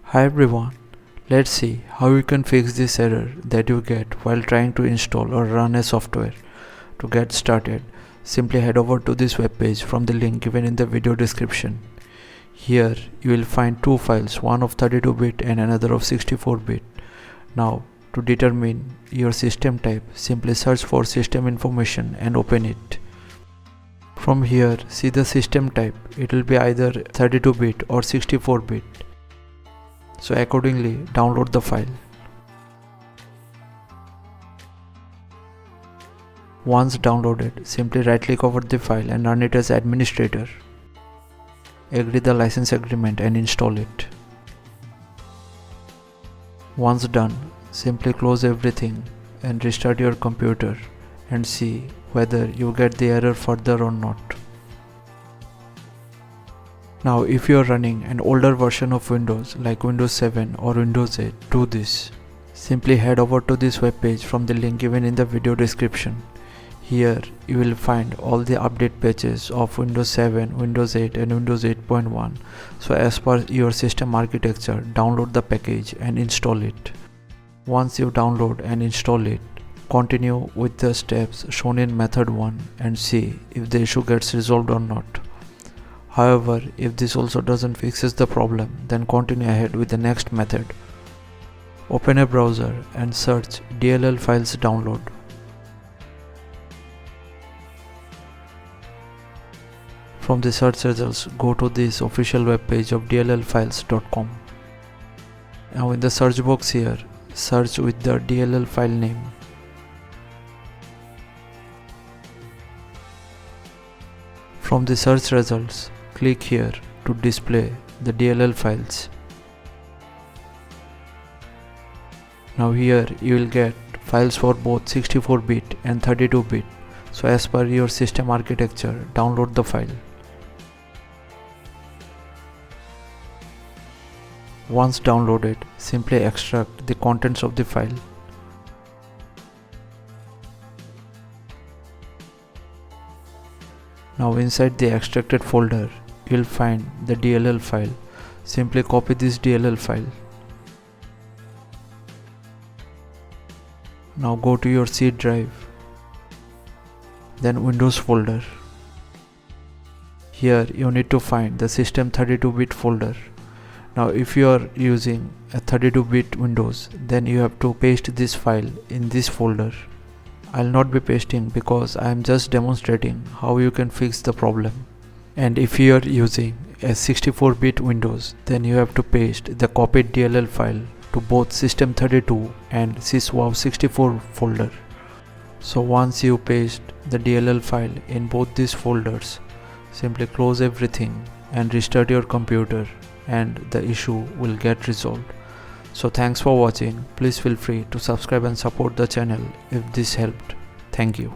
Hi everyone, let's see how you can fix this error that you get while trying to install or run a software. To get started, simply head over to this webpage from the link given in the video description. Here you will find two files, one of 32-bit and another of 64-bit. Now to determine your system type, simply search for system information and open it. From here, see the system type. It will be either 32-bit or 64-bit. So accordingly, download the file. Once downloaded, simply right-click over the file and run it as administrator. Agree the license agreement and install it. Once done, simply close everything and restart your computer and see whether you get the error further or not. Now if you are running an older version of Windows like Windows 7 or Windows 8, do this. Simply head over to this webpage from the link given in the video description. Here you will find all the update patches of Windows 7, Windows 8 and Windows 8.1. So as per your system architecture, download the package and install it. Once you download and install it, continue with the steps shown in method 1 and see if the issue gets resolved or not. However, if this also doesn't fixes the problem, then continue ahead with the next method. Open a browser and search DLL files download. From the search results, go to this official webpage of dllfiles.com. Now in the search box here, search with the DLL file name. From the search results, click here to display the DLL files. Now here you will get files for both 64-bit and 32-bit. So as per your system architecture, download the file. Once downloaded, simply extract the contents of the file. Now inside the extracted folder, you will find the DLL file. Simply copy this DLL file. Now go to your C drive, then Windows folder. Here you need to find the system 32-bit folder. Now if you are using a 32-bit Windows, then you have to paste this file in this folder. I'll not be pasting because I am just demonstrating how you can fix the problem. And if you are using a 64-bit Windows, then you have to paste the copied DLL file to both system32 and syswow64 folder. So once you paste the DLL file in both these folders, simply close everything and restart your computer and the issue will get resolved. So thanks for watching. Please feel free to subscribe and support the channel if this helped. Thank you.